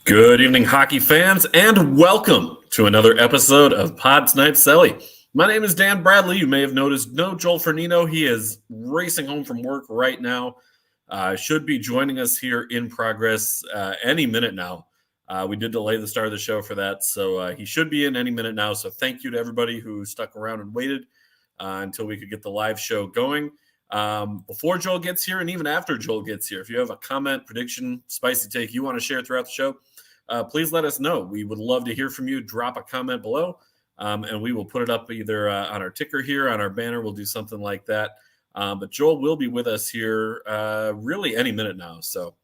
Good evening, hockey fans, and welcome to another episode of Snipe, Celly. My name is Dan Bradley. You may have noticed no Joel Fernino. He is racing home from work right now. Should be joining us here in progress any minute now. We did delay the start of the show for that, so he should be in any minute now. So thank you to everybody who stuck around and waited until we could get the live show going. Before Joel gets here and even after Joel gets here, if you have a comment, prediction, spicy take you want to share throughout the show, please let us know. We would love to hear from you. Drop a comment below, and we will put it up either on our ticker here, on our banner. We'll do something like that. But Joel will be with us here really any minute now. So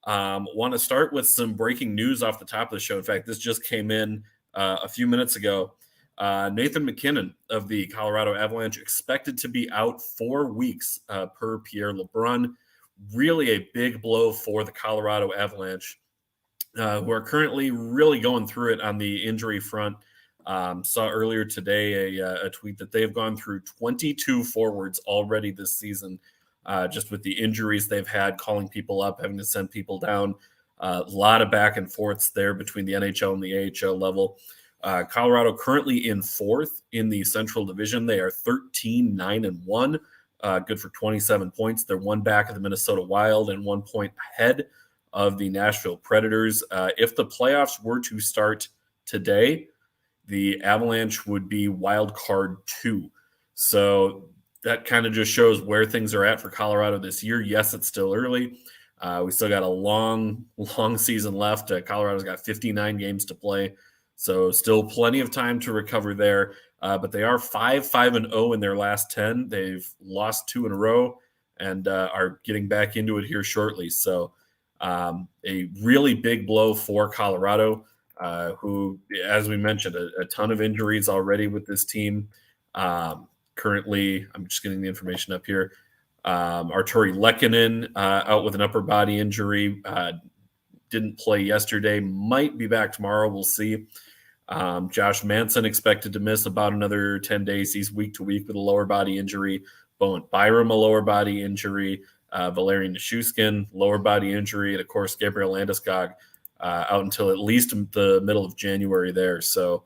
want to start with some breaking news off the top of the show. In fact, this just came in a few minutes ago. Nathan MacKinnon of the Colorado Avalanche expected to be out 4 weeks per Pierre LeBrun. Really a big blow for the Colorado Avalanche, who are currently really going through it on the injury front. Saw earlier today a tweet that they have gone through 22 forwards already this season, just with the injuries they've had, calling people up, having to send people down. A lot of back and forths there between the NHL and the AHL level. Colorado currently in 4th in the Central Division. They are 13-9-1, good for 27 points. They're 1 back of the Minnesota Wild and 1 point ahead of the Nashville Predators. If the playoffs were to start today, the Avalanche would be wild card 2. So that kind of just shows where things are at for Colorado this year. Yes, it's still early. We still got a long season left. Colorado's got 59 games to play. So still plenty of time to recover there. But they are 5-5-0 in their last 10. They've lost 2 in a row and are getting back into it here shortly. So a really big blow for Colorado, who, as we mentioned, a ton of injuries already with this team. Currently, I'm just getting the information up here. Arturi Lehkonen out with an upper body injury. Didn't play yesterday. Might be back tomorrow. We'll see. Josh Manson expected to miss about another 10 days. He's week to week with a lower body injury. Bowen Byram, a lower body injury. Valeri Nichushkin, lower body injury. And, of course, Gabriel Landeskog out until at least the middle of January there. So,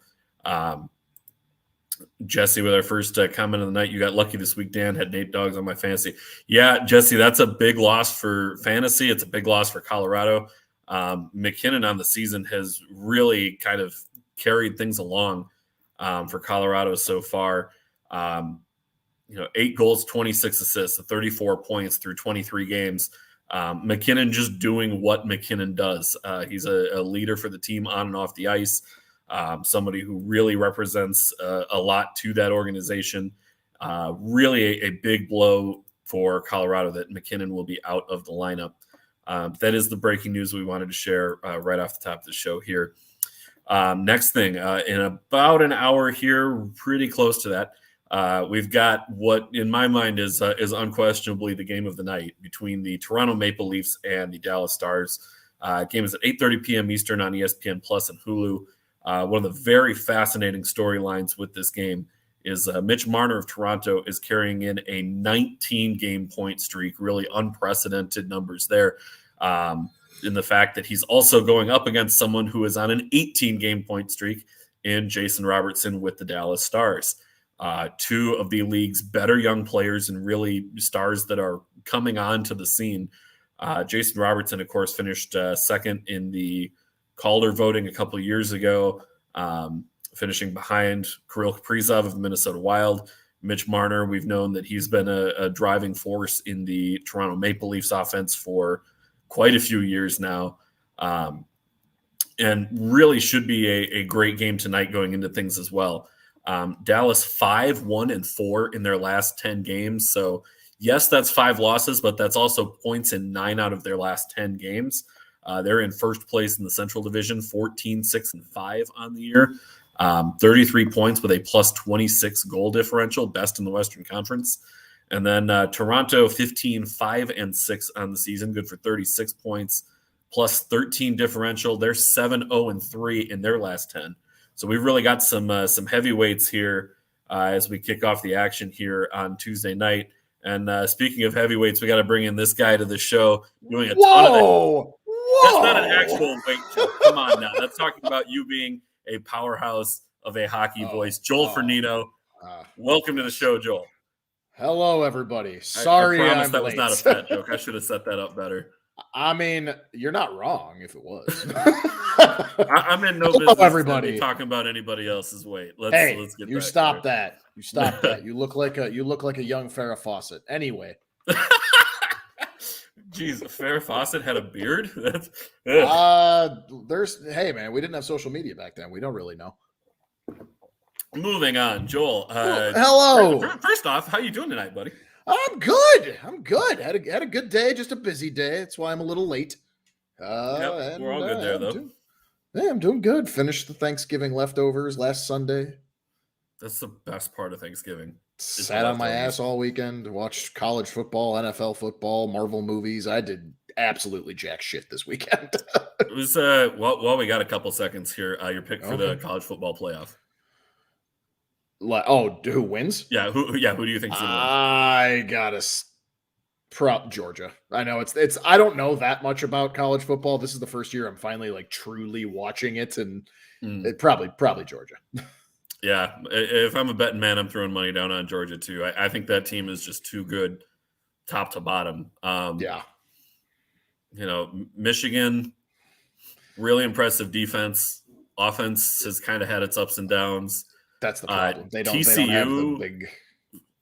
Jesse, with our first comment of the night, you got lucky this week. Dan had Nate Doggs on my fantasy. Yeah, Jesse, that's a big loss for fantasy. It's a big loss for Colorado. MacKinnon on the season has really kind of carried things along for Colorado so far. 8 goals, 26 assists, 34 points through 23 games. MacKinnon just doing what MacKinnon does. He's a leader for the team on and off the ice, somebody who really represents a lot to that organization. Really a big blow for Colorado that MacKinnon will be out of the lineup. That is the breaking news we wanted to share right off the top of the show here. Next thing, in about an hour here, pretty close to that, we've got what in my mind is unquestionably the game of the night between the Toronto Maple Leafs and the Dallas Stars. Game is at 8:30 p.m. Eastern on ESPN Plus and Hulu. One of the very fascinating storylines with this game is Mitch Marner of Toronto is carrying in a 19-game point streak, really unprecedented numbers there. In the fact that he's also going up against someone who is on an 18-game point streak in Jason Robertson with the Dallas Stars. 2 of the league's better young players and really stars that are coming on to the scene. Jason Robertson, of course, finished second in the Calder voting a couple of years ago, finishing behind Kirill Kaprizov of the Minnesota Wild. Mitch Marner, we've known that he's been a driving force in the Toronto Maple Leafs offense for quite a few years now, and really should be a great game tonight going into things as well. Dallas 5-1-4 in their last 10 games. So yes, that's 5 losses, but that's also points in 9 out of their last 10 games. They're in first place in the Central Division, 14-6-5 on the year. 33 points with a plus 26 goal differential, best in the Western Conference. And then Toronto, 15-5-6 on the season, good for 36 points, plus 13 differential. They're 7-0-3 in their last 10. So we've really got some heavyweights here as we kick off the action here on Tuesday night. And speaking of heavyweights, we got to bring in this guy to the show doing a ton of it. That's not an actual weight, Joe. Come was talking about you being a powerhouse of a hockey voice. Joel Fernino, welcome to the show, Joel. Hello, everybody. Sorry, I promise I'm that late. was not a fat joke. I should have set that up better. I mean, you're not wrong if it was. I'm in no business everybody. talking about anybody else's weight. Let's get you that stop clear. that. You stop that. You look like a young Farrah Fawcett. Anyway. Jeez, Farrah Fawcett had a beard? Hey man, we didn't have social media back then. We don't really know. Moving on, Joel. Hello. First off, how you doing tonight, buddy? I'm good. Had a good day, just a busy day. That's why I'm a little late. We're all good there, though. I'm doing good. Finished the Thanksgiving leftovers last Sunday. That's the best part of Thanksgiving. Sat on my ass all weekend, watched college football, NFL football, Marvel movies. I did absolutely jack shit this weekend. It was well, we got a couple seconds here. Your pick for the college football playoff. Who wins? Yeah, who do you think's gonna win? I gotta prop Georgia. I know it's I don't know that much about college football. This is the first year I'm finally like truly watching it, and it probably Georgia. Yeah, if I'm a betting man, I'm throwing money down on Georgia too. I think that team is just too good, top to bottom. Michigan, really impressive defense. Offense has kind of had its ups and downs. That's the problem. They don't have the big.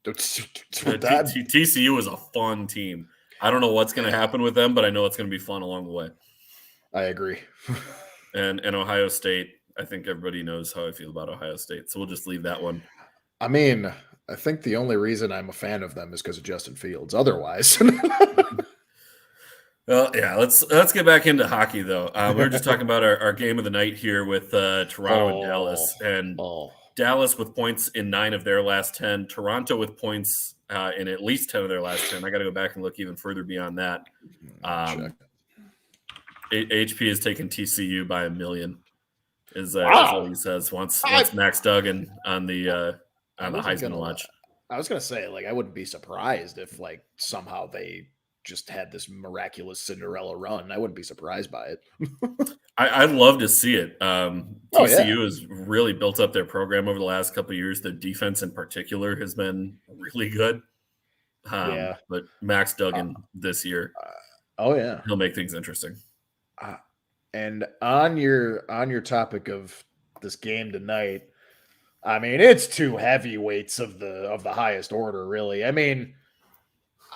TCU is a fun team. I don't know what's going to happen with them, but I know it's going to be fun along the way. I agree. and Ohio State. I think everybody knows how I feel about Ohio State, so we'll just leave that one. I mean, I think the only reason I'm a fan of them is because of Justin Fields. Otherwise, well, yeah. Let's get back into hockey, though. We were just talking about our game of the night here with Toronto and Dallas, and Dallas with points in 9 of their last 10. Toronto with points in at least 10 of their last 10. I got to go back and look even further beyond that. HP has taken TCU by 1 million. Is what he says once Max Duggan on the Heisman watch. I was gonna say, like, I wouldn't be surprised if like somehow they just had this miraculous Cinderella run. I wouldn't be surprised by it. I'd love to see it. TCU has really built up their program over the last couple of years. Their defense in particular has been really good. But Max Duggan this year, he'll make things interesting. And on your topic of this game tonight, I mean, it's 2 heavyweights of the highest order, really. I mean,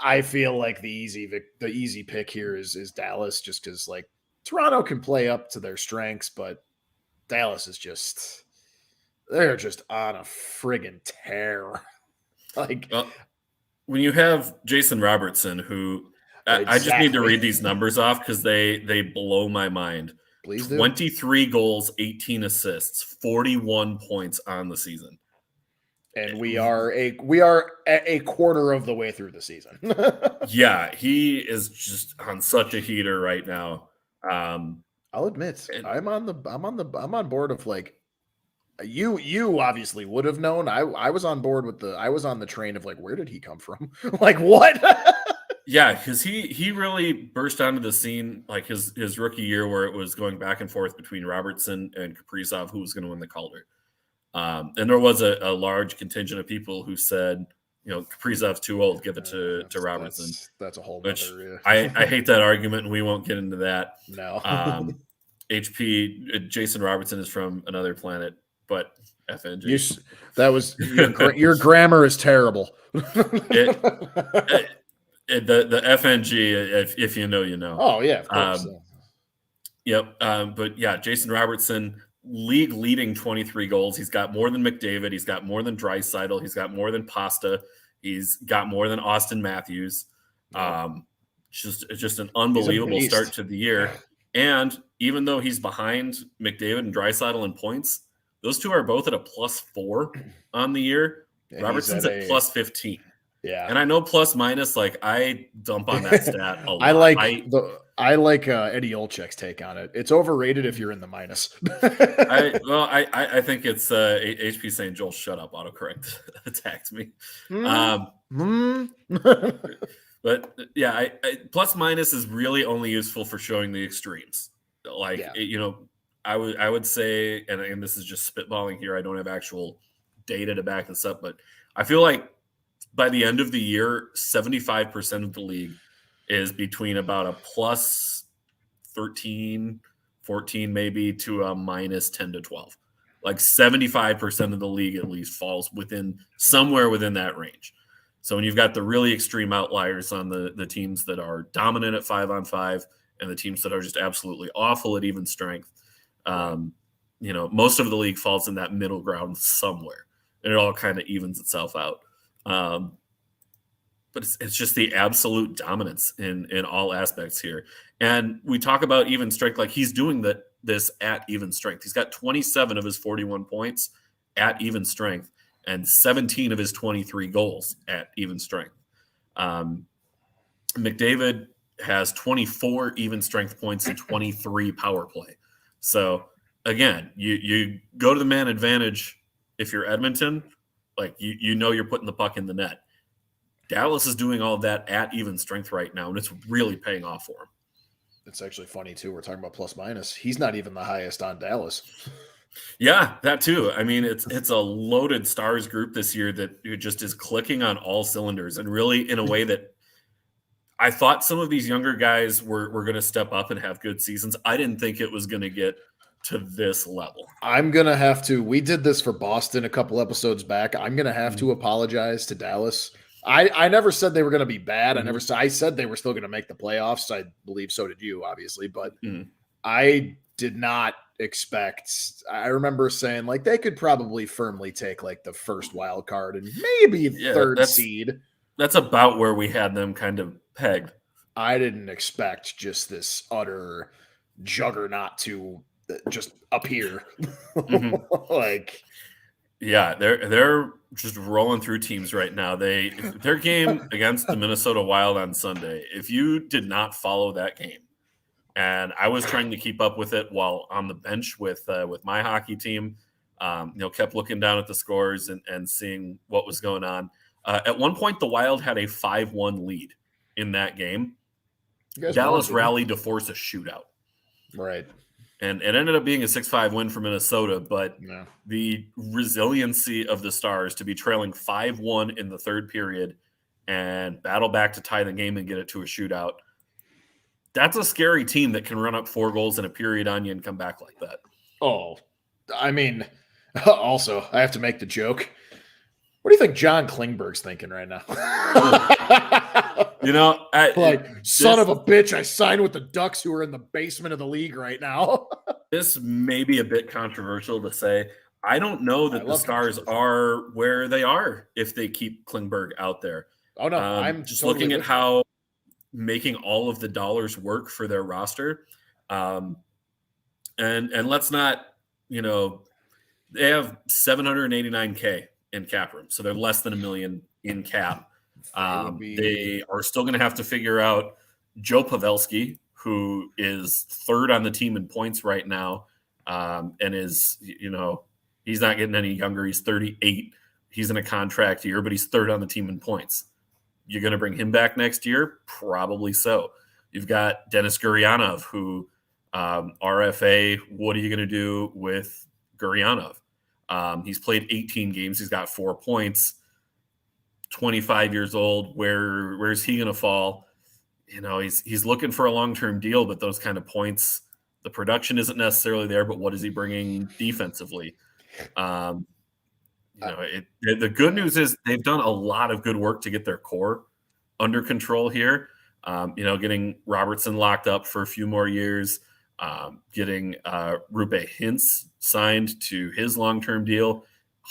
I feel like the easy pick here is Dallas, just because like Toronto can play up to their strengths, but Dallas is they're just on a friggin' tear. Like when you have Jason Robertson, who I just need to read these numbers off because they blow my mind. Please do. 23 goals, 18 assists, 41 points on the season. And we are a quarter of the way through the season. Yeah, he is just on such a heater right now. I'll admit, I'm on board of like you obviously would have known. I was on board with I was on the train of like, where did he come from? Like what? Yeah, because he really burst onto the scene like his rookie year, where it was going back and forth between Robertson and Kaprizov who was going to win the Calder. And there was a large contingent of people who said, Kaprizov's too old, give it to Robertson. That's a whole other. I hate that argument, and we won't get into that. No. HP Jason Robertson is from another planet, but FNG. Your grammar is terrible. The FNG, if you know, you know. Oh yeah, of course. Yep. But yeah, Jason Robertson, league leading 23 goals. He's got more than McDavid. He's got more than Draisaitl. He's got more than Pasta. He's got more than Austin Matthews. Just an unbelievable start to the year. And even though he's behind McDavid and Draisaitl in points, those two are both at a +4 on the year. Yeah, Robertson's at +15. Yeah, and I know plus minus. Like I dump on that stat a lot. I like Eddie Olczyk's take on it. It's overrated if you're in the minus. I think it's HP saying, Joel, shut up. Autocorrect attacked me. But yeah, I plus minus is really only useful for showing the extremes. Like I would say, and this is just spitballing here. I don't have actual data to back this up, but I feel like by the end of the year, 75% of the league is between about a plus 13, 14 maybe to a minus 10 to 12. Like 75% of the league at least falls within somewhere within that range. So when you've got the really extreme outliers on the teams that are dominant at 5-on-5 and the teams that are just absolutely awful at even strength, most of the league falls in that middle ground somewhere, and it all kind of evens itself out. But it's just the absolute dominance in all aspects here. And we talk about even strength, like he's doing this at even strength. He's got 27 of his 41 points at even strength and 17 of his 23 goals at even strength. McDavid has 24 even strength points and 23 power play. So again, you go to the man advantage if you're Edmonton, like you're putting the puck in the net. Dallas is doing all of that at even strength right now, and it's really paying off for him. It's actually funny, too. We're talking about plus minus. He's not even the highest on Dallas. Yeah, that too. I mean, it's a loaded Stars group this year that just is clicking on all cylinders, and really in a way that I thought some of these younger guys were going to step up and have good seasons. I didn't think it was going to get to this level. I'm going to have to – we did this for Boston a couple episodes back. I'm going to have to apologize to Dallas. I never said they were going to be bad. I said they were still going to make the playoffs. I believe so did you, obviously. But I did not expect – I remember saying, like, they could probably firmly take, like, the first wild card and maybe third seed. That's about where we had them kind of pegged. I didn't expect just this utter juggernaut to just appear. Yeah, they're just rolling through teams right now. Their game against the Minnesota Wild on Sunday, if you did not follow that game, and I was trying to keep up with it while on the bench with my hockey team, kept looking down at the scores and seeing what was going on. At one point, the Wild had a 5-1 lead in that game. Dallas rallied to force a shootout. Right. And it ended up being a 6-5 win for Minnesota, but the resiliency of the Stars to be trailing 5-1 in the third period and battle back to tie the game and get it to a shootout, that's a scary team that can run up 4 goals in a period on you and come back like that. Oh, I mean, also, I have to make the joke. What do you think John Klingberg's thinking right now? Son of a bitch, I signed with the Ducks who are in the basement of the league right now. This may be a bit controversial to say. I don't know that the Stars are where they are if they keep Klingberg out there. Oh, no. I'm just totally looking at how making all of the dollars work for their roster. And let's not, they have $789K in cap room, so they're less than $1 million in cap. They are still going to have to figure out Joe Pavelski, who is third on the team in points right now, and is, he's not getting any younger. He's 38. He's in a contract year, but he's third on the team in points. You're going to bring him back next year? Probably so. You've got Denis Gurianov, who RFA, what are you going to do with Gurianov? He's played 18 games. He's got 4 points. 25 years old. Where's he going to fall? He's looking for a long-term deal, but those kind of points, the production isn't necessarily there. But what is he bringing defensively? The good news is they've done a lot of good work to get their core under control here. Getting Robertson locked up for a few more years, getting Rupe Hintz signed to his long-term deal,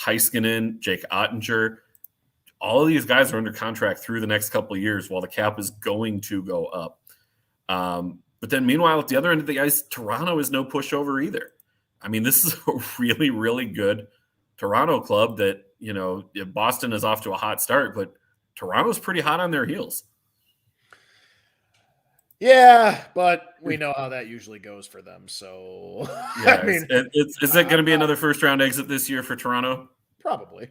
Heiskanen, Jake Ottinger. All of these guys are under contract through the next couple of years while the cap is going to go up. But then meanwhile, at the other end of the ice, Toronto is no pushover either. I mean, this is a really, really good Toronto club that, Boston is off to a hot start, but Toronto's pretty hot on their heels. Yeah, but we know how that usually goes for them. So, yeah, is it going to be another first-round exit this year for Toronto? Probably.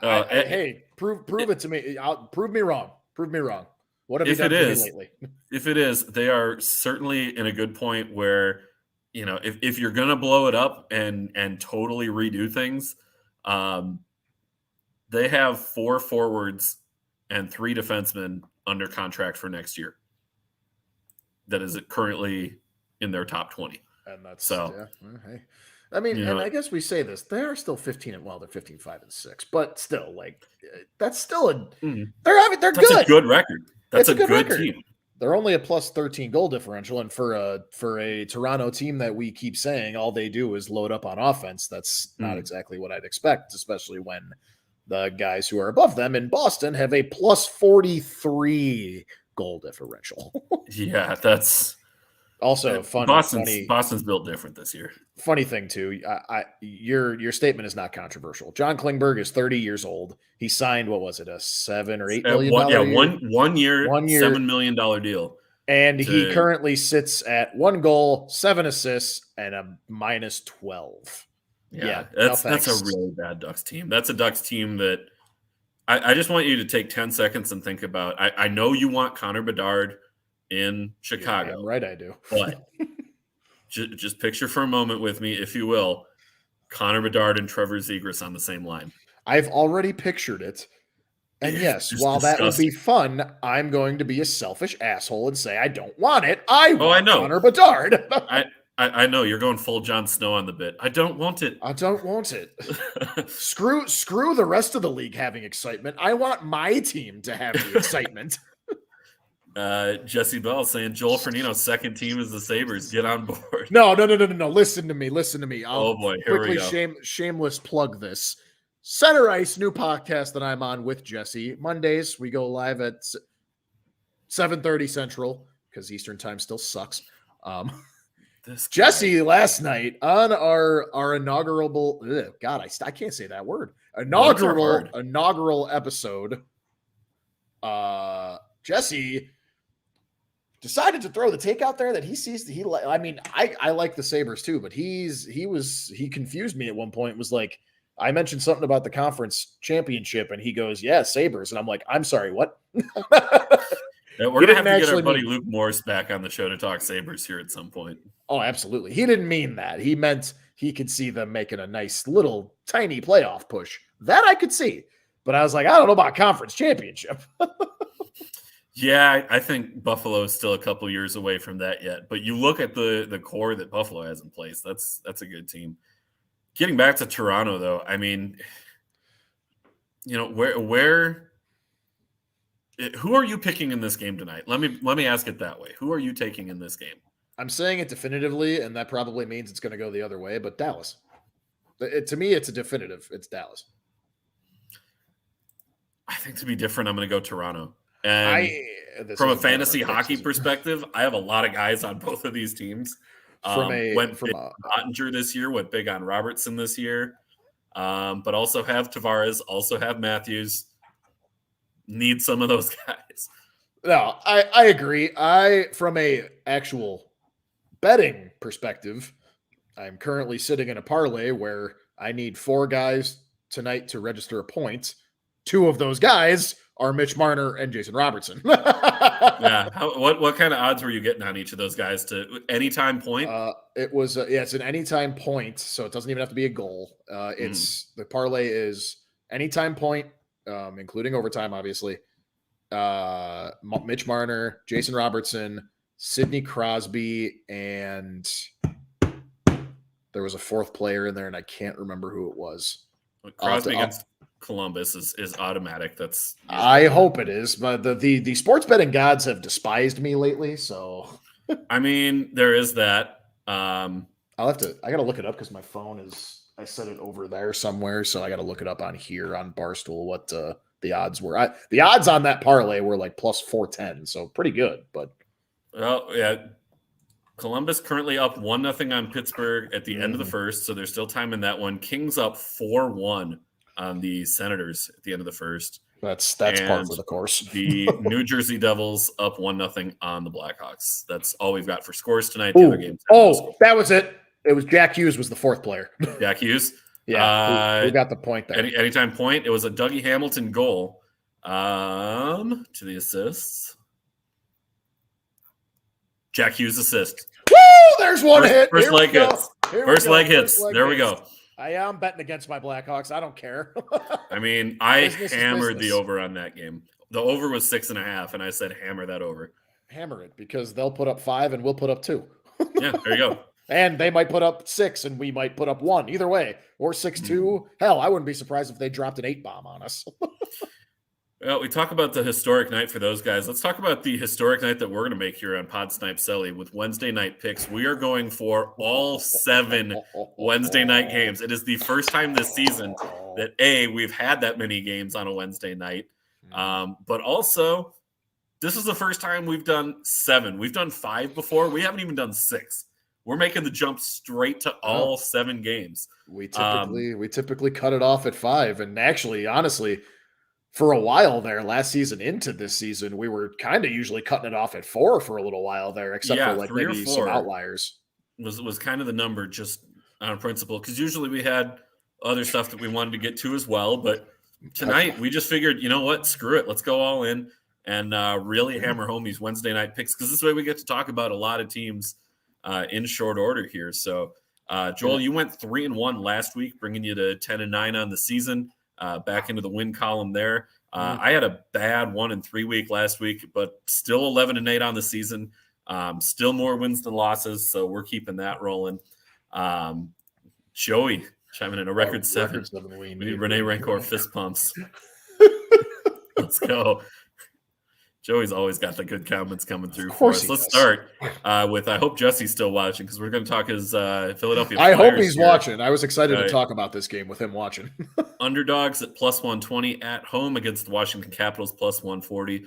Hey, prove it to me. Prove me wrong. Prove me wrong. What have you done for me lately? If it is, they are certainly in a good point where if you're gonna blow it up and totally redo things, they have 4 forwards and 3 defensemen under contract for next year. That is currently in their top 20. And that's so. Yeah, hey. I mean, and I guess we say this, they are still 15 and they're 15, 5 and 6, but still, like, that's still they're That's good. a good record. That's a good record. Team. They're only a plus 13 goal differential, and for a Toronto team that we keep saying all they do is load up on offense, that's not exactly what I'd expect, especially when the guys who are above them in Boston have a plus 43 goal differential. Yeah, that's also fun. Boston's built different this year. Funny thing too, your statement is not controversial. John Klingberg is 30 years old. He signed, what was it, a $7 or $8 million? One year, $7 million deal. And he currently sits at 1 goal, 7 assists, and a minus 12. Yeah, that's a really bad Ducks team. That's a Ducks team that I just want you to take 10 seconds and think about. I know you want Connor Bedard in Chicago. Yeah, right, I do. But just picture for a moment with me, if you will, Connor Bedard and Trevor Zegras on the same line. I've already pictured it. And yes, while that would be fun, I'm going to be a selfish asshole and say I don't want it. I want Connor Bedard. I know you're going full Jon Snow on the bit. I don't want it. I don't want it. Screw the rest of the league having excitement. I want my team to have the excitement. Jesse Bell saying Joel Fernino's second team is the Sabres. Get on board. No. Listen to me. Oh boy, here we go. Shameless plug this. Center Ice, new podcast that I'm on with Jesse. Mondays we go live at 7:30 Central because Eastern time still sucks. Jesse last night on our inaugural. God, I can't say that word. Inaugural episode. Jesse decided to throw the take out there that he sees. I like the Sabres too, but he confused me at one point. Was like, I mentioned something about the conference championship, and he goes, "Yeah, Sabres," and I'm like, "I'm sorry, what?" Yeah, we're gonna have to get our buddy Luke Morse back on the show to talk Sabres here at some point. Oh, absolutely. He didn't mean that. He meant he could see them making a nice little tiny playoff push. That I could see, but I was like, I don't know about conference championship. Yeah, I think Buffalo is still a couple years away from that yet. But you look at the core that Buffalo has in place. That's a good team. Getting back to Toronto, though, I mean, who are you picking in this game tonight? Let me ask it that way. Who are you taking in this game? I'm saying it definitively, and that probably means it's going to go the other way. But Dallas, to me, it's a definitive. It's Dallas. I think to be different, I'm going to go Toronto. And from a fantasy hockey perspective, I have a lot of guys on both of these teams. Went big on Ottinger this year, went big on Robertson this year, but also have Tavares, also have Matthews. Need some of those guys. No, I agree. From a actual betting perspective, I'm currently sitting in a parlay where I need 4 guys tonight to register a point. 2 of those guys are Mitch Marner and Jason Robertson. Yeah. What kind of odds were you getting on each of those guys to anytime point? It was it's an anytime point, so it doesn't even have to be a goal. The parlay is anytime point, including overtime, obviously. Mitch Marner, Jason Robertson, Sidney Crosby, and there was a 4th player in there, and I can't remember who it was. Crosby against Columbus is automatic. I hope it is, but the sports betting gods have despised me lately. So, I mean, there is that. I got to look it up because my phone I set it over there somewhere, so I got to look it up on here on Barstool what the odds were. The odds on that parlay were like plus 410, so pretty good. But yeah, Columbus currently up 1-0 on Pittsburgh at the end of the first, so there's still time in that one. Kings up 4-1 on the Senators at the end of the first. That's par for the course. The New Jersey Devils up 1-0 on the Blackhawks. That's all we've got for scores tonight. The other games. That was it. It was Jack Hughes was the 4th player. Jack Hughes. Yeah, who got the point there? Anytime point. It was a Dougie Hamilton goal. To the assists. Jack Hughes assist. Woo! there's one hit. First leg hits. First leg hits. There we go. I am betting against my Blackhawks. I don't care. I mean, I hammered the over on that game. The over was 6.5, and I said hammer that over. Hammer it, because they'll put up 5 and we'll put up 2. Yeah, there you go. And they might put up 6 and we might put up 1. Either way, or 6-2. Hell, I wouldn't be surprised if they dropped an 8 bomb on us. Well, we talk about the historic night for those guys. Let's talk about the historic night that we're going to make here on Pod Snipe Celly with Wednesday night picks. We are going for all 7 Wednesday night games. It is the first time this season that, we've had that many games on a Wednesday night. But also, this is the first time we've done 7. We've done 5 before. We haven't even done 6. We're making the jump straight to all 7 games. We typically cut it off at 5. And actually, honestly, for a while there, last season into this season, we were kind of usually cutting it off at 4 for a little while there, except for like maybe some outliers. Was kind of the number just on principle, because usually we had other stuff that we wanted to get to as well. But tonight we just figured, you know what, screw it, let's go all in and really hammer home these Wednesday night picks, because this way we get to talk about a lot of teams in short order here. So, Joel, you went 3-1 last week, bringing you to 10-9 on the season. Back into the win column there. I had a bad 1-3 week last week, but still 11-8 on the season. Still more wins than losses, so we're keeping that rolling. Joey chiming in a record 7. We need Renee Rancor fist pumps. Let's go. Joey's always got the good comments coming through for us. Let's start with, I hope Jesse's still watching, because we're going to talk his Philadelphia Flyers. I hope he's watching. I was excited to talk about this game with him watching. Underdogs at +120 at home against the Washington Capitals +140.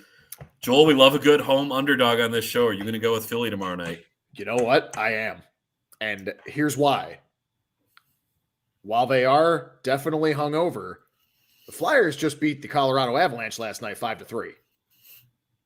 Joel, we love a good home underdog on this show. Are you going to go with Philly tomorrow night? You know what? I am. And here's why. While they are definitely hungover, the Flyers just beat the Colorado Avalanche last night 5-3.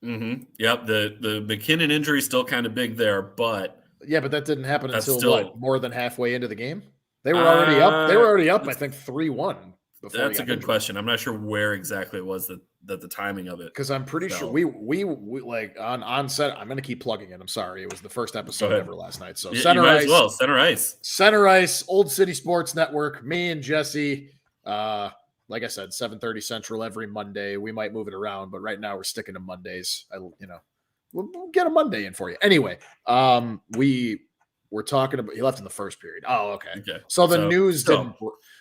Mm-hmm. Yep. The McKinnon injury is still kind of big there, but but that didn't happen until more than halfway into the game. They were already up. They were already up, I think, 3-1. That's a good question. I'm not sure where exactly it was that the timing of it. Because I'm pretty sure we like on set. I'm going to keep plugging it. I'm sorry. It was the first episode ever last night. So Center Ice, Center Ice, Old City Sports Network. Me and Jesse. Like I said, 7:30 Central every Monday. We might move it around, but right now we're sticking to Mondays. We'll get a Monday in for you. Anyway, we were talking about, he left in the first period. Oh, okay. So the news didn't.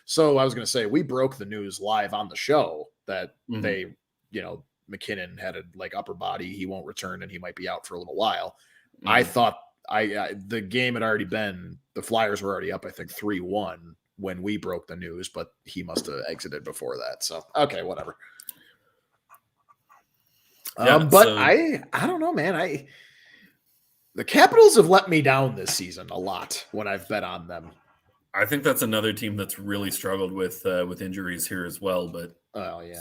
So I was going to say, we broke the news live on the show that they, McKinnon had a upper body. He won't return and he might be out for a little while. I thought the game had already been, the Flyers were already up, I think 3-1 when we broke the news, but he must have exited before that. So, okay, whatever. I don't know, man. The Capitals have let me down this season a lot when I've bet on them. I think that's another team that's really struggled with injuries here as well, but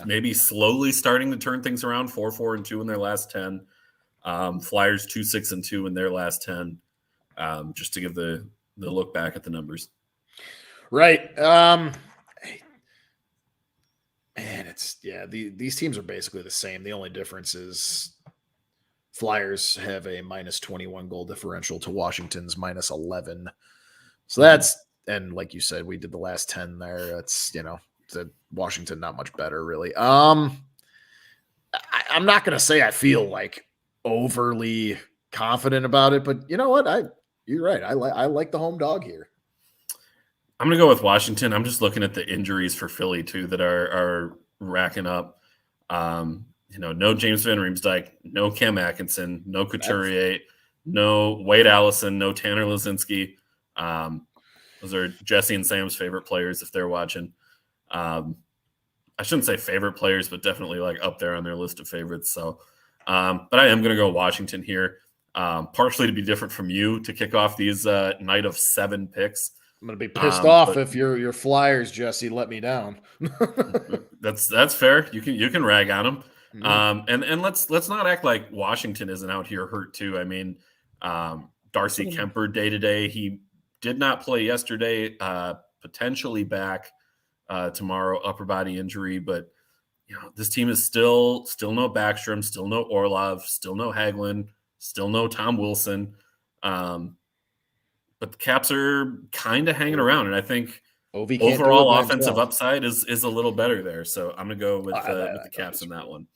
maybe slowly starting to turn things around. 4-4-2 in their last 10. Flyers 2-6-2 in their last 10. Just to give the look back at the numbers. Right. Man, these teams are basically the same. The only difference is Flyers have a -21 goal differential to Washington's -11. So that's, and like you said, we did the last 10 there. That's, the Washington not much better really. I'm not going to say I feel overly confident about it, but you know what? You're right. I like the home dog here. I'm going to go with Washington. I'm just looking at the injuries for Philly, too, that are racking up. No James Van Riemsdyk, no Cam Atkinson, no Couturier, no Wade Allison, no Tanner Lazinski. Those are Jesse and Sam's favorite players if they're watching. I shouldn't say favorite players, but definitely up there on their list of favorites. So, but I am going to go Washington here, partially to be different from you to kick off these night of 7 picks. I'm gonna be pissed off if your Flyers, Jesse, let me down. That's fair. You can rag on them, and let's not act like Washington isn't out here hurt too. I mean, Darcy Kemper day to day. He did not play yesterday. Potentially back tomorrow, upper body injury. But this team is still no Backstrom, still no Orlov, still no Hagelin, still no Tom Wilson. but the Caps are kind of hanging around, and I think Ovi can't do it overall by offensive himself. upside is a little better there. So I'm going to go with the Caps in that one.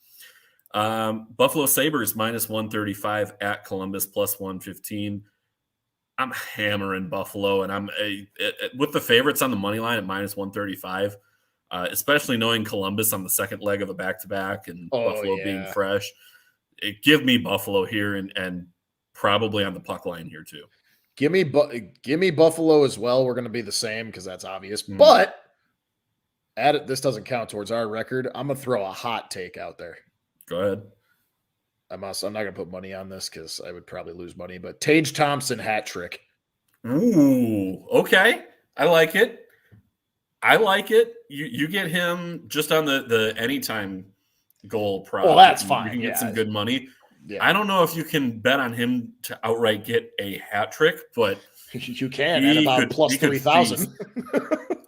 Buffalo Sabres minus 135 at Columbus plus 115. I'm hammering Buffalo, and I'm with the favorites on the money line at minus 135, especially knowing Columbus on the second leg of a back-to-back and Buffalo being fresh. Give me Buffalo here and probably on the puck line here too. Give me Buffalo as well. We're going to be the same because that's obvious. But this doesn't count towards our record. I'm going to throw a hot take out there. Go ahead. I'm not going to put money on this because I would probably lose money. But Tage Thompson hat trick. Ooh, okay. I like it. You get him just on the anytime goal prop. Well, that's fine. You can get some good money. Yeah. I don't know if you can bet on him to outright get a hat trick, but you can at about plus 3,000.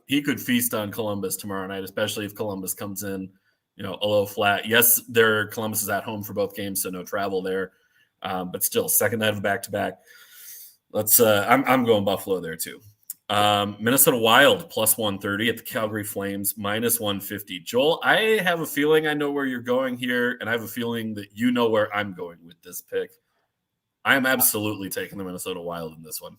He could feast on Columbus tomorrow night, especially if Columbus comes in, a little flat. Yes, Columbus is at home for both games, so no travel there. But still, second night of back-to-back. I'm going Buffalo there too. Minnesota Wild plus 130 at the Calgary Flames minus 150. Joel, I have a feeling I know where you're going here, and I have a feeling that you know where I'm going with this pick. I am absolutely taking the Minnesota Wild in this one.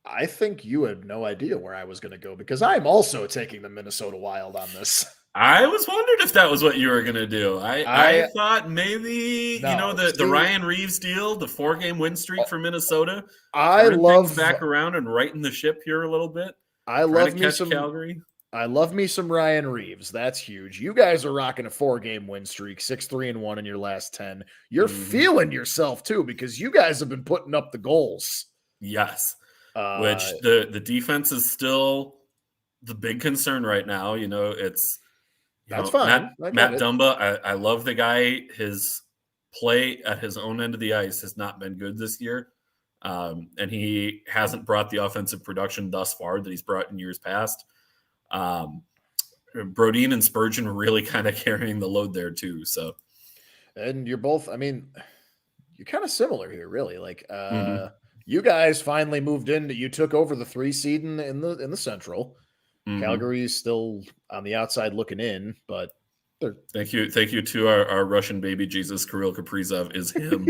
I think you had no idea where I was going to go because I'm also taking the Minnesota Wild on this. I was wondering if that was what you were going to do. I thought maybe, the Ryan Reeves deal, the 4-game win streak for Minnesota. I love back around and righting the ship here a little bit. I love me some Calgary. I love me some Ryan Reeves. That's huge. You guys are rocking a 4-game win streak, 6-3-1 in your last 10. You're feeling yourself too because you guys have been putting up the goals. Yes. Which the defense is still the big concern right now. It's that's fine. Matt Dumba. I love the guy. His play at his own end of the ice has not been good this year. And he hasn't brought the offensive production thus far that he's brought in years past. Brodin and Spurgeon really kind of carrying the load there too. So, and you're both, you're kind of similar here, really. Like, you guys finally moved in. You took over the 3 seed in the Central. Calgary's still on the outside looking in, but thank you to our Russian baby Jesus. Kirill Kaprizov is him.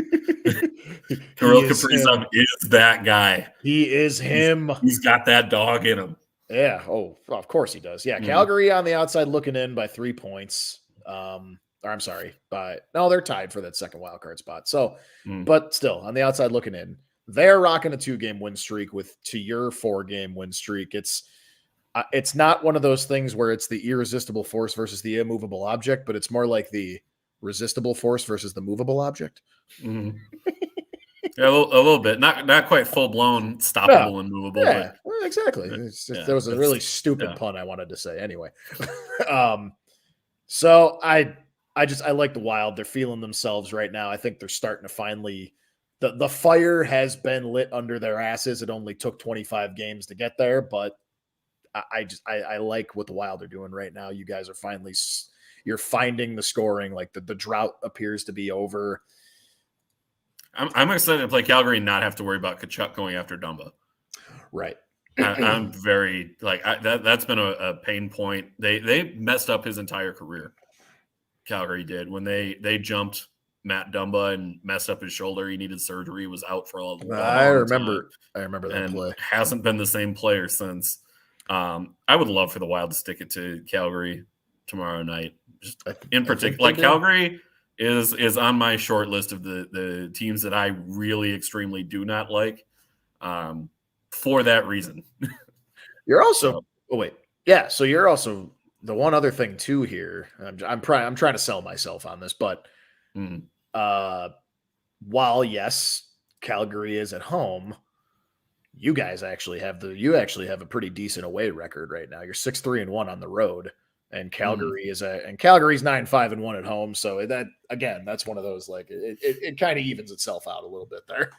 Kirill Kaprizov is that guy. He is him. He's got that dog in him. Yeah. Oh, of course he does. Yeah. Calgary on the outside looking in by 3 points. I'm sorry, they're tied for that second wild card spot. So, but still on the outside looking in, they're rocking a 2-game win streak to your 4-game win streak. It's not one of those things where it's the irresistible force versus the immovable object, but it's more like the resistible force versus the movable object. Yeah, a little bit, not quite full blown stoppable and movable. Yeah, well, exactly. There was a really stupid pun I wanted to say anyway. So I like the Wild. They're feeling themselves right now. I think they're starting to finally. The fire has been lit under their asses. It only took 25 games to get there, but I like what the Wild are doing right now. You guys are you're finding the scoring. Like the drought appears to be over. I'm excited to play Calgary and not have to worry about Tkachuk going after Dumba. Right. I'm very that's been a pain point. They messed up his entire career. Calgary did when they jumped Matt Dumba and messed up his shoulder. He needed surgery. He was out for a long time. I remember that play. Hasn't been the same player since. I would love for the Wild to stick it to Calgary tomorrow night. Just in particular, Calgary is on my short list of the teams that I really extremely do not like. For that reason. You're also so you're also the one other thing too here. I'm trying to sell myself on this, but while yes, Calgary is at home, you guys actually have a pretty decent away record right now. You're 6-3-1 on the road, and Calgary's 9-5-1 at home. So that's one of those it kind of evens itself out a little bit there.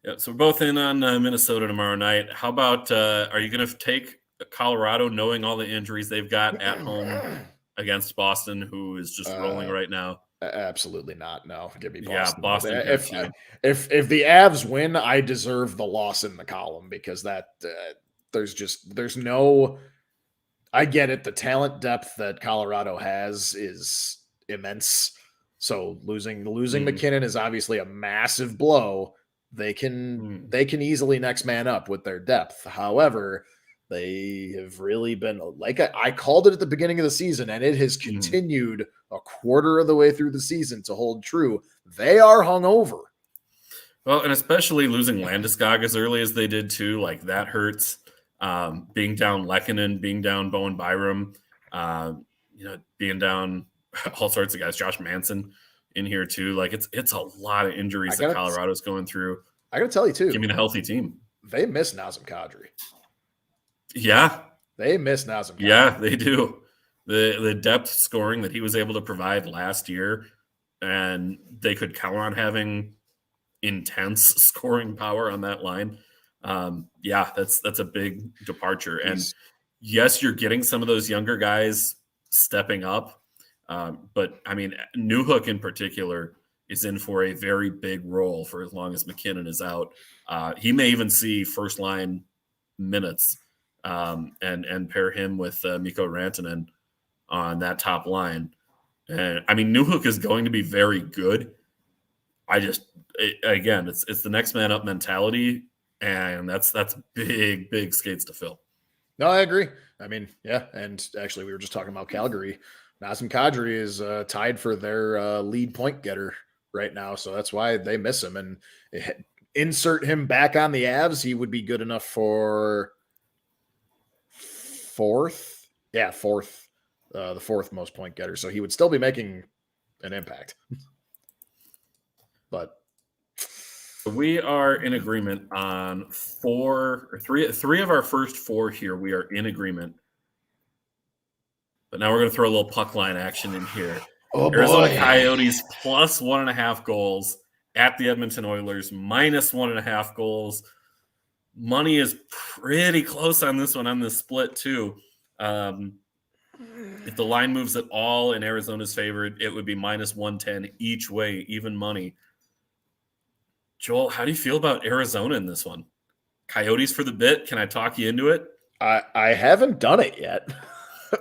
Yeah, so we're both in on Minnesota tomorrow night. How about are you going to take Colorado, knowing all the injuries they've got at home against Boston, who is just rolling right now? Absolutely not. No, give me Yeah, Boston. Boston here too. If the Avs win, I deserve the loss in the column because there's no. I get it. The talent depth that Colorado has is immense. So losing McKinnon is obviously a massive blow. They can easily next man up with their depth. However, they have really been like I called it at the beginning of the season, and it has continued a quarter of the way through the season to hold true. They are hungover. Well, and especially losing Landeskog as early as they did too, like that hurts. Being down Lehkonen, being down Bowen Byram, being down all sorts of guys. Josh Manson in here too. Like it's a lot of injuries that Colorado's going through. I got to tell you too. Give me a healthy team. They miss Nazem Kadri. Yeah, they miss Nazem Kadri. Yeah, they do. The depth scoring that he was able to provide last year, and they could count on having intense scoring power on that line. That's a big departure. And yes, you're getting some of those younger guys stepping up. But I mean, Newhook in particular is in for a very big role for as long as McKinnon is out. He may even see first line minutes and pair him with Mikko Rantanen on that top line. And I mean, Newhook is going to be very good. It's the next man up mentality, and that's big skates to fill. No, I agree. I mean, yeah, and actually, we were just talking about Calgary. Nazem Kadri is tied for their lead point getter right now, so that's why they miss him. And insert him back on the Avs, he would be good enough for fourth. Yeah, fourth, the fourth most point getter. So he would still be making an impact. But we are in agreement on three of our first four here. We are in agreement. But now we're going to throw a little puck line action in here. Oh, Arizona boy. Coyotes plus 1.5 goals at the Edmonton Oilers, minus 1.5 goals. Money is pretty close on this one, on this split too. If the line moves at all in Arizona's favor, it would be minus 110 each way, even money. Joel, how do you feel about Arizona in this one? Coyotes for the bit. Can I talk you into it? I haven't done it yet.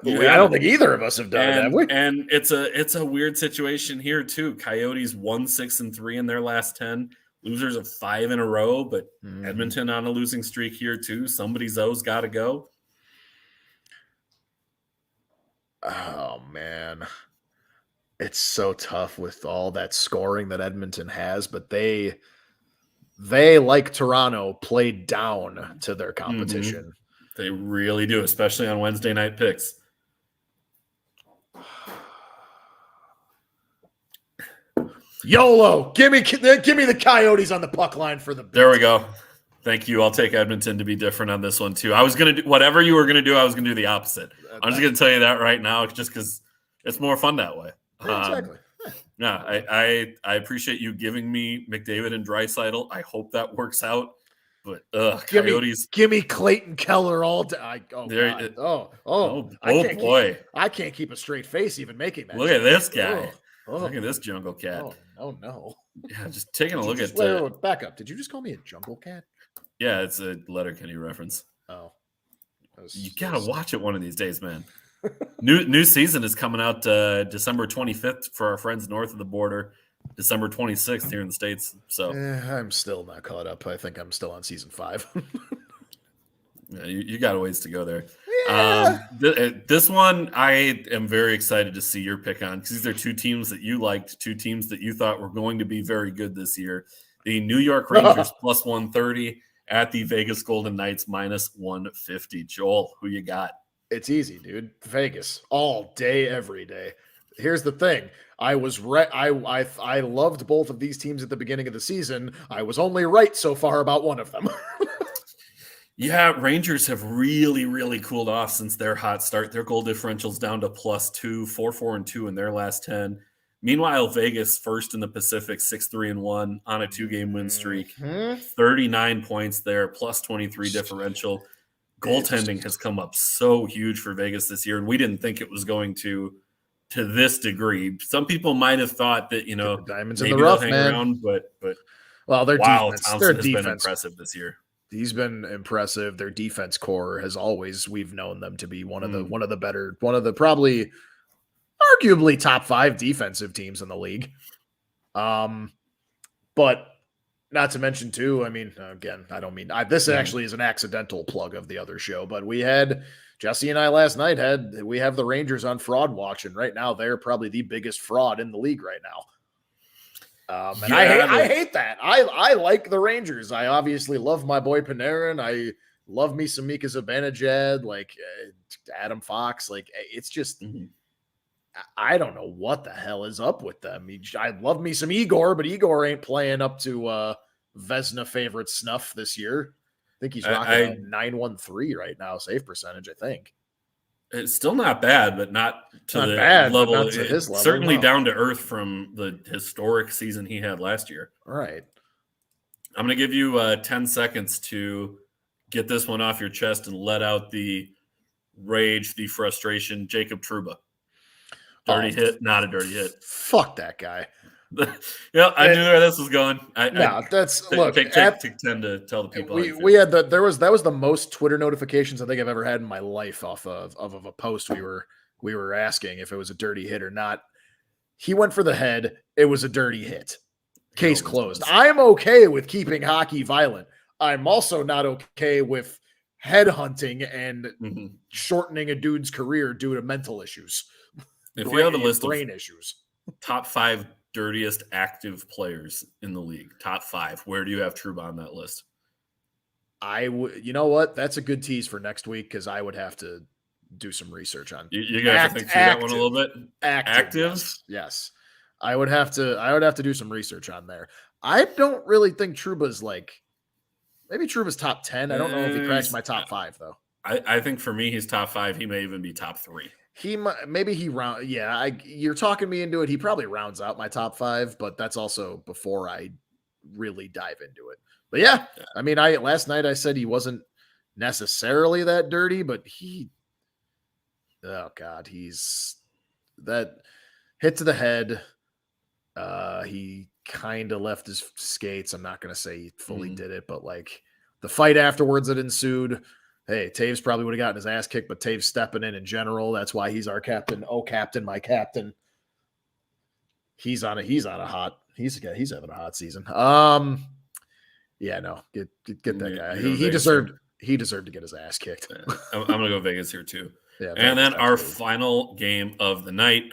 I don't think either of us have done it, have we? And it's a weird situation here too. Coyotes 1-6-3 in their last 10. Losers of 5 in a row, but Edmonton on a losing streak here too. Somebody's O's got to go. Oh man, it's so tough with all that scoring that Edmonton has, but they like Toronto played down to their competition. They really do, especially on Wednesday night picks. YOLO, give me the Coyotes on the puck line for the bit. There we go. Thank you. I'll take Edmonton to be different on this one too. I was gonna do whatever you were gonna do. I was gonna do the opposite. I'm just gonna tell you that right now, just because it's more fun that way. Exactly. I appreciate you giving me McDavid and Draisaitl. I hope that works out. But Coyotes, give me Clayton Keller all day. I can't keep a straight face even making that. Look at this guy. Look at this jungle cat. Oh no. Yeah, just taking a look at back up. Did you just call me a jungle cat? Yeah, it's a Letterkenny reference. Oh. You gotta watch it one of these days, man. New season is coming out December 25th for our friends north of the border, December 26th here in the States. So I'm still not caught up. I think I'm still on season 5. Yeah, you got a ways to go there. Yeah. This one I am very excited to see your pick on, because these are two teams that you liked, two teams that you thought were going to be very good this year. The New York Rangers plus 130 at the Vegas Golden Knights minus 150. Joel, who you got? It's easy, dude. Vegas all day, every day. Here's the thing. I was right. I loved both of these teams at the beginning of the season. I was only right so far about one of them. Yeah, Rangers have really, really cooled off since their hot start. Their goal differential's down to +2, 4-4-2 in their last 10. Meanwhile, Vegas first in the Pacific, 6-3-1 on a 2-game win streak. 39 points there, +23 differential. Goaltending has come up so huge for Vegas this year, and we didn't think it was going to to this degree. Some people might have thought that, The diamonds in maybe the rough, they'll hang man. around, but well, their defense, Thompson has been impressive this year. He's been impressive. Their defense core has always, we've known them to be one of the better, one of the probably arguably top 5 defensive teams in the league. But not to mention too, I mean, again, I don't mean this actually is an accidental plug of the other show, but we had Jesse and I last night we have the Rangers on fraud watch, and right now they're probably the biggest fraud in the league right now. And I hate that. I like the Rangers. I obviously love my boy Panarin. I love me some Mika Zibanejad, like Adam Fox. Like it's just, I don't know what the hell is up with them. I love me some Igor, but Igor ain't playing up to Vezina favorite snuff this year. I think he's rocking a 913 right now, save percentage, I think. It's still not bad, but not to the level. Not to his level. Certainly down to earth from the historic season he had last year. All right. I'm going to give you 10 seconds to get this one off your chest and let out the rage, the frustration. Jacob Trouba. Dirty hit, not a dirty hit. Fuck that guy. Yeah, I knew where this was going. Take 10 to tell the people. We had that was the most Twitter notifications I think I've ever had in my life off of a post we were asking if it was a dirty hit or not. He went for the head. It was a dirty hit. Case closed. I'm okay with keeping hockey violent. I'm also not okay with head hunting and shortening a dude's career due to mental issues. If you have a list of brain issues, top 5 dirtiest active players in the league, top 5, where do you have Trouba on that list? You know what? That's a good tease for next week because I would have to do some research on. You got to think through that one a little bit. Active? Yes. I would have to do some research on there. I don't really think Trouba's maybe Trouba's top 10. I don't know if he cracks my top 5 though. I think for me he's top 5. He may even be top 3. You're talking me into it. He probably rounds out my top 5, but that's also before I really dive into it. But yeah, I mean, last night I said he wasn't necessarily that dirty, but he's that hit to the head. He kind of left his skates. I'm not going to say he fully did it, but the fight afterwards that ensued, hey, Taves probably would have gotten his ass kicked, but Taves stepping in general. That's why he's our captain. Oh, captain, my captain. He's having a hot season. Yeah, no, get that guy. He deserved to get his ass kicked. Yeah. I'm gonna go Vegas here too. Yeah, and then our final game of the night: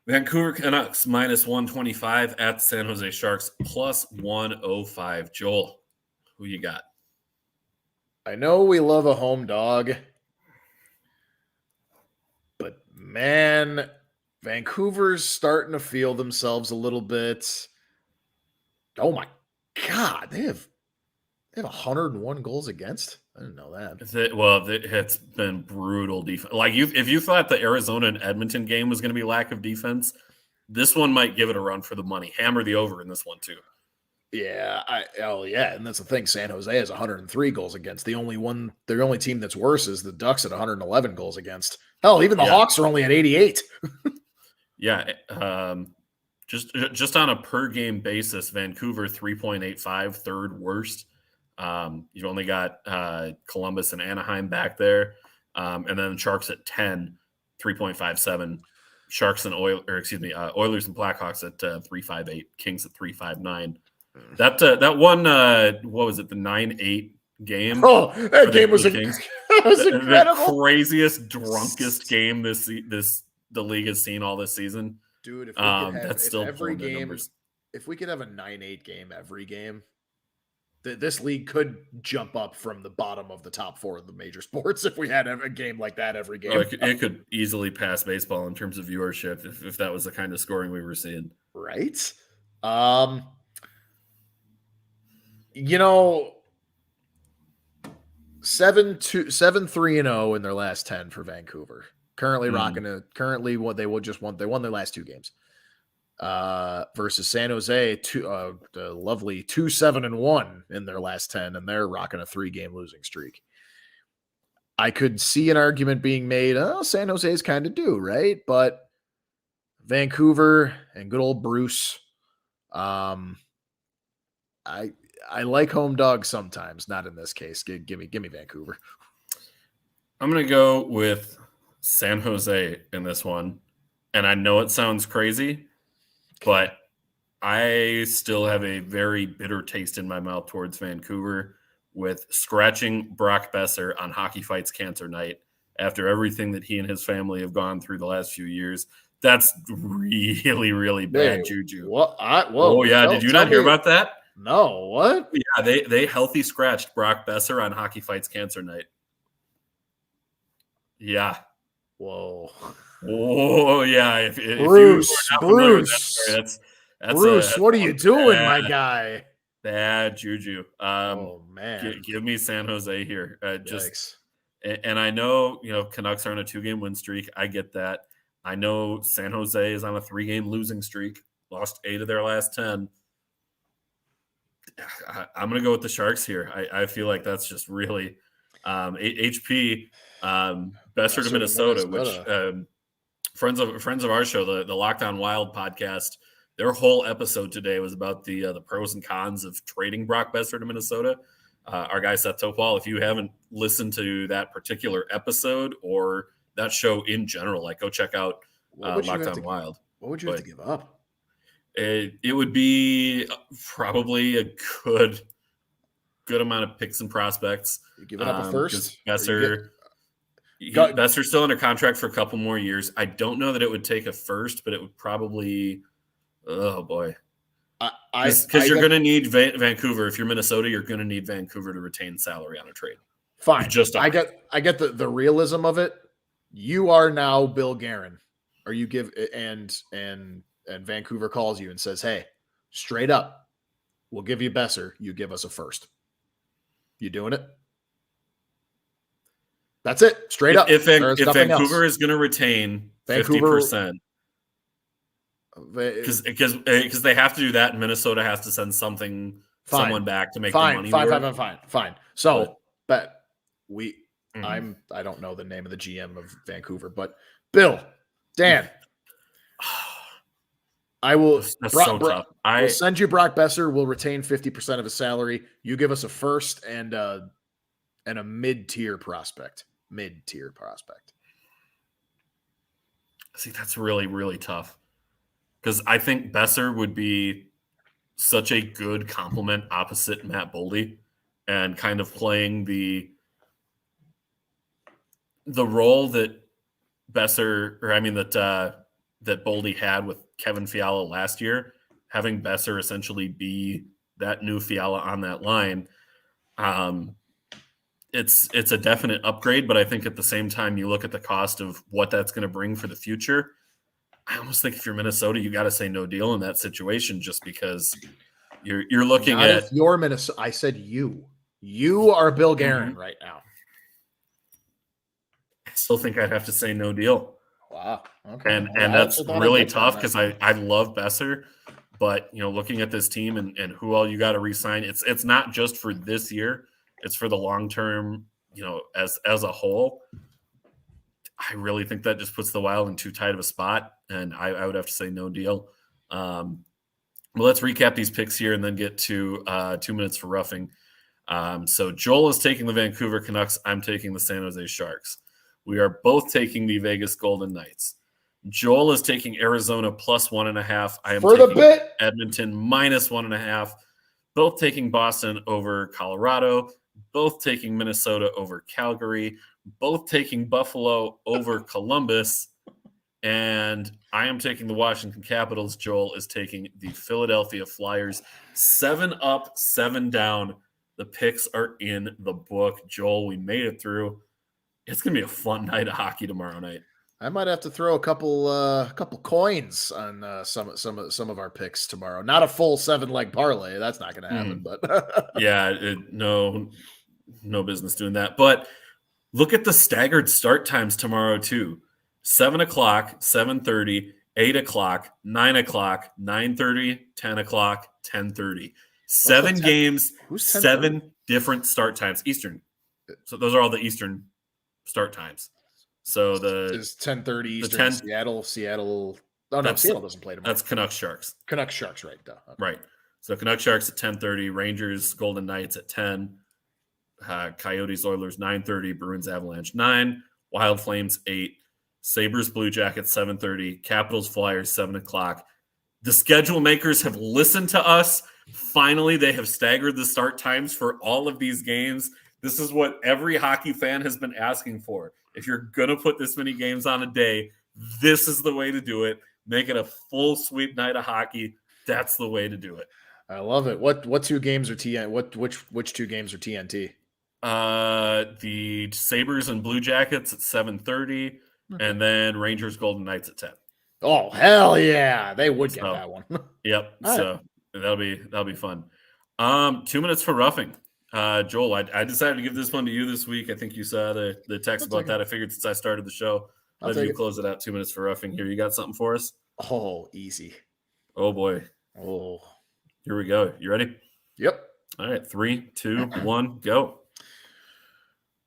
Vancouver Canucks minus 125 at San Jose Sharks plus 105. Joel, who you got? I know we love a home dog, but man, Vancouver's starting to feel themselves a little bit. Oh my God, they have 101 goals against. I didn't know that. It's been brutal defense. If you thought the Arizona and Edmonton game was going to be lack of defense, this one might give it a run for the money. Hammer the over in this one too. Yeah, and that's the thing. San Jose has 103 goals against. The only team that's worse is the Ducks at 111 goals against. Hell, even the Hawks are only at 88. Yeah, just on a per game basis, Vancouver 3.85, third worst. You've only got Columbus and Anaheim back there, and then Sharks at 10, 3.57. Sharks and Oilers and Blackhawks at 3.58. Kings at 3.59. That one, what was it? The 9-8 game. Oh, that game was incredible. The craziest, drunkest game the league has seen all this season. Dude, if we could have a 9-8 game every game, this league could jump up from the bottom of the top 4 of the major sports if we had a game like that every game. It could easily pass baseball in terms of viewership if that was the kind of scoring we were seeing. Right? 7-3-0 in their last 10 for Vancouver. Currently they won their last 2 games. Versus San Jose, the lovely 2-7-1 in their last 10, and they're rocking a 3-game losing streak. I could see an argument being made, San Jose's kind of due, right? But Vancouver and good old Bruce. I like home dogs sometimes, not in this case. Give me Vancouver. I'm going to go with San Jose in this one. And I know it sounds crazy, but I still have a very bitter taste in my mouth towards Vancouver with scratching Brock Besser on Hockey Fights Cancer Night after everything that he and his family have gone through the last few years. That's really, really bad juju. What? Oh, yeah. Did you not hear about that? No. What? Yeah, they healthy scratched Brock Besser on Hockey Fights Cancer Night. Yeah. Whoa. Oh, yeah. If Bruce, that's Bruce, what are you doing, my guy? Bad juju. Oh, man. Give me San Jose here. Yikes. And I know, Canucks are on a 2-game win streak. I get that. I know San Jose is on a 3-game losing streak. Lost 8 of their last 10. I'm going to go with the Sharks here. I feel like that's just really HP Besser to Minnesota, which friends of our show, the Lockdown Wild podcast, their whole episode today was about the pros and cons of trading Brock Besser to Minnesota. Our guy Seth Topal, if you haven't listened to that particular episode or that show in general, like go check out Lockdown Wild. What would you have to give up? It would be probably a good amount of picks and prospects. You're giving up a first? Besser's still under contract for a couple more years. I don't know that it would take a first, but it would probably – oh, boy. Because you're going to need Vancouver. If you're Minnesota, you're going to need Vancouver to retain salary on a trade. Fine. I get the realism of it. You are now Bill Guerin. Or you give – and Vancouver calls you and says, hey, straight up, we'll give you Besser. You give us a first. You doing it? That's it. Straight up. If Vancouver is going to retain 50%, because they have to do that, and Minnesota has to send someone back to make the money work. Fine. So, but I don't know the name of the GM of Vancouver, but Bill, Dan, I will. That's so tough. We'll send you Brock Besser. We'll retain 50% of his salary. You give us a first and a mid-tier prospect. See, that's really, really tough. Because I think Besser would be such a good complement opposite Matt Boldy and kind of playing the role that that Boldy had with Kevin Fiala last year, having Besser essentially be that new Fiala on that line. It's a definite upgrade, but I think at the same time, you look at the cost of what that's going to bring for the future. I almost think if you're Minnesota, you got to say no deal in that situation, just because you're looking at your Minnesota. I said you are Bill Guerin right now. I still think I'd have to say no deal. Wow. Okay. And that's really tough because I love Besser, but looking at this team and who all you got to re-sign, it's not just for this year. It's for the long term, as a whole. I really think that just puts the Wild in too tight of a spot, and I would have to say no deal. Well, let's recap these picks here and then get to 2 minutes for roughing. So Joel is taking the Vancouver Canucks. I'm taking the San Jose Sharks. We are both taking the Vegas Golden Knights. Joel is taking Arizona plus 1.5. I am taking Edmonton minus 1.5. Both taking Boston over Colorado. Both taking Minnesota over Calgary. Both taking Buffalo over Columbus. And I am taking the Washington Capitals. Joel is taking the Philadelphia Flyers. 7 up, 7 down. The picks are in the book. Joel, we made it through. It's going to be a fun night of hockey tomorrow night. I might have to throw a couple coins on some of our picks tomorrow. Not a full 7-leg parlay. That's not going to happen. But yeah, no business doing that. But look at the staggered start times tomorrow too: 7 o'clock, 7:30, 8 o'clock, 9 o'clock, 9:30, 10 o'clock, 10:30. 7 games, 7 different start times Eastern. So those are all the Eastern start times. So is 10:30 Eastern, Seattle Oh, no, Seattle doesn't play tomorrow. That's Canucks Sharks. Canucks Sharks, right? Duh. Okay. Right. So Canucks Sharks at 10:30, Rangers Golden Knights at 10, Coyotes Oilers 9:30, Bruins Avalanche 9, Wild Flames 8, Sabres Blue Jackets 7:30, Capitals Flyers 7 o'clock. The schedule makers have listened to us. Finally, they have staggered the start times for all of these games. This is what every hockey fan has been asking for. If you're going to put this many games on a day, this is the way to do it. Make it a full sweep night of hockey. That's the way to do it. I love it. What two games are TNT? Which two games are TNT? The Sabres and Blue Jackets at 7:30, and then Rangers Golden Knights at 10. Oh, hell yeah. They would get that one. Yep. So that'll be fun. 2 minutes for roughing. Joel, I decided to give this one to you this week. I think you saw the text about that. I figured since I started the show, let you close it out. 2 minutes for roughing here. You got something for us? Oh, easy. Oh boy. Oh. Here we go. You ready? Yep. All right. 3, 2, 1, go.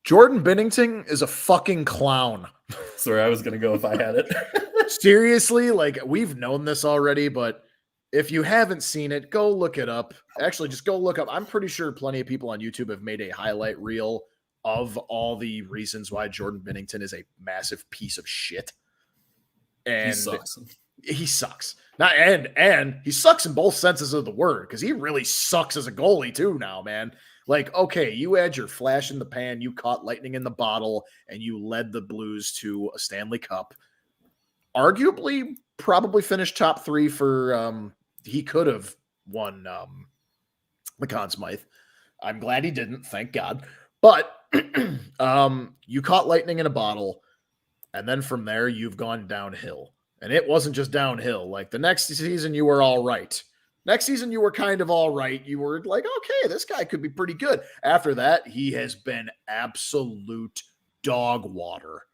Jordan Binnington is a fucking clown. Sorry, I was going to go if I had it. Seriously, like, we've known this already, but if you haven't seen it, go look it up. Actually, just go look up. I'm pretty sure plenty of people on YouTube have made a highlight reel of all the reasons why Jordan Binnington is a massive piece of shit. And he sucks. And he sucks in both senses of the word, because he really sucks as a goalie too now, man. Like, okay, you had your flash in the pan, you caught lightning in the bottle, and you led the Blues to a Stanley Cup. Arguably, probably finished top 3 for he could have won the Conn Smythe. I'm glad he didn't, thank God. But you caught lightning in a bottle, and then from there you've gone downhill. And it wasn't just downhill. Like, the next season you were all right. Next season you were kind of all right. You were like, okay, this guy could be pretty good. After that, he has been absolute dog water.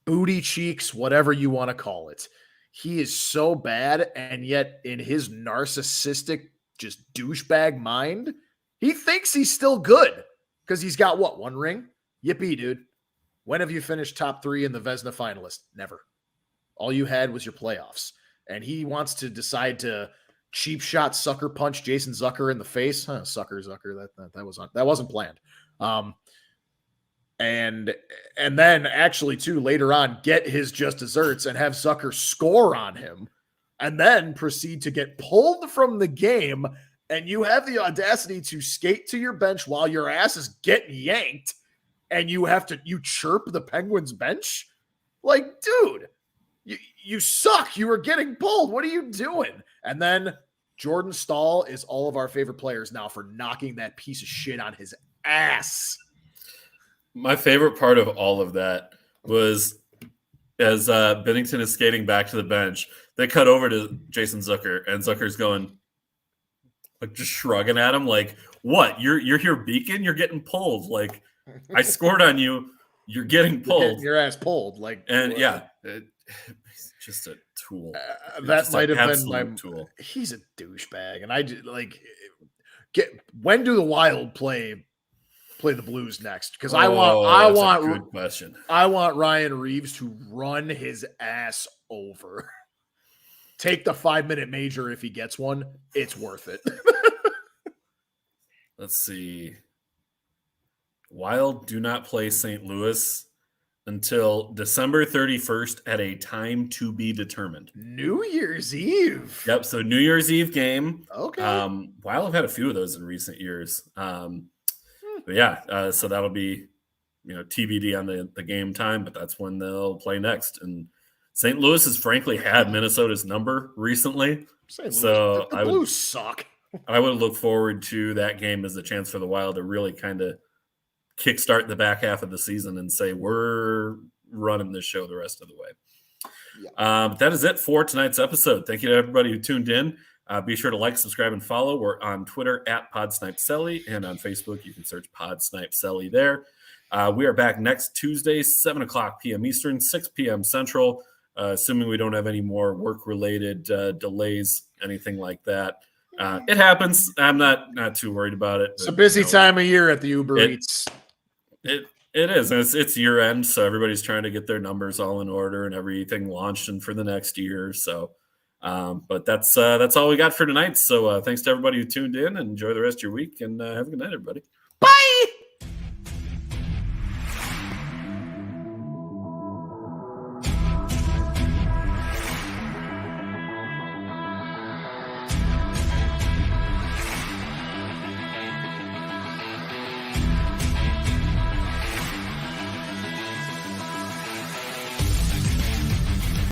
Booty cheeks, whatever you want to call it. He is so bad, and yet in his narcissistic, just douchebag mind, he thinks he's still good because he's got, what, 1 ring? Yippee, dude. When have you finished top 3 in the Vezina finalist? Never. All you had was your playoffs. And he wants to decide to cheap shot sucker punch Jason Zucker in the face. Zucker. That wasn't planned. And then actually too later on get his just desserts and have Zucker score on him, and then proceed to get pulled from the game. And you have the audacity to skate to your bench while your ass is getting yanked, and you chirp the Penguins bench. Like, dude, you suck. You were getting pulled. What are you doing? And then Jordan Stahl is all of our favorite players now for knocking that piece of shit on his ass. My favorite part of all of that was as Binnington is skating back to the bench, they cut over to Jason Zucker, and Zucker's going, like, just shrugging at him, like, what? You're here beacon? You're getting pulled. Like, I scored on you. You're getting pulled. You're getting your ass pulled. Like, and yeah, he's just a tool. That might have been my tool. He's a douchebag, and I like. When do the Wild play the Blues next? Because I want good question. I want Ryan Reeves to run his ass over. Take the 5-minute major if he gets one. It's worth it. Let's see. Wild do not play St. Louis until December 31st at a time to be determined. New Year's Eve. Yep. So New Year's Eve game. Okay. Wild have had a few of those in recent years. But yeah, so that'll be, TBD on the game time, but that's when they'll play next. And St. Louis has frankly had Minnesota's number recently. The Blues suck. I would look forward to that game as a chance for the Wild to really kind of kickstart the back half of the season and say, we're running this show the rest of the way. Yeah. But that is it for tonight's episode. Thank you to everybody who tuned in. Be sure to like, subscribe, and follow. We're on Twitter at PodSnipeCelly, and on Facebook, you can search PodSnipeCelly there. We are back next Tuesday, 7 o'clock p.m. Eastern, 6 p.m. Central, assuming we don't have any more work-related delays, anything like that. It happens. I'm not too worried about it. It's a busy time of year at the Uber Eats. It is. And it's year end, so everybody's trying to get their numbers all in order and everything launched and for the next year. So, but that's all we got for tonight. So thanks to everybody who tuned in, and enjoy the rest of your week, and have a good night, everybody. Bye.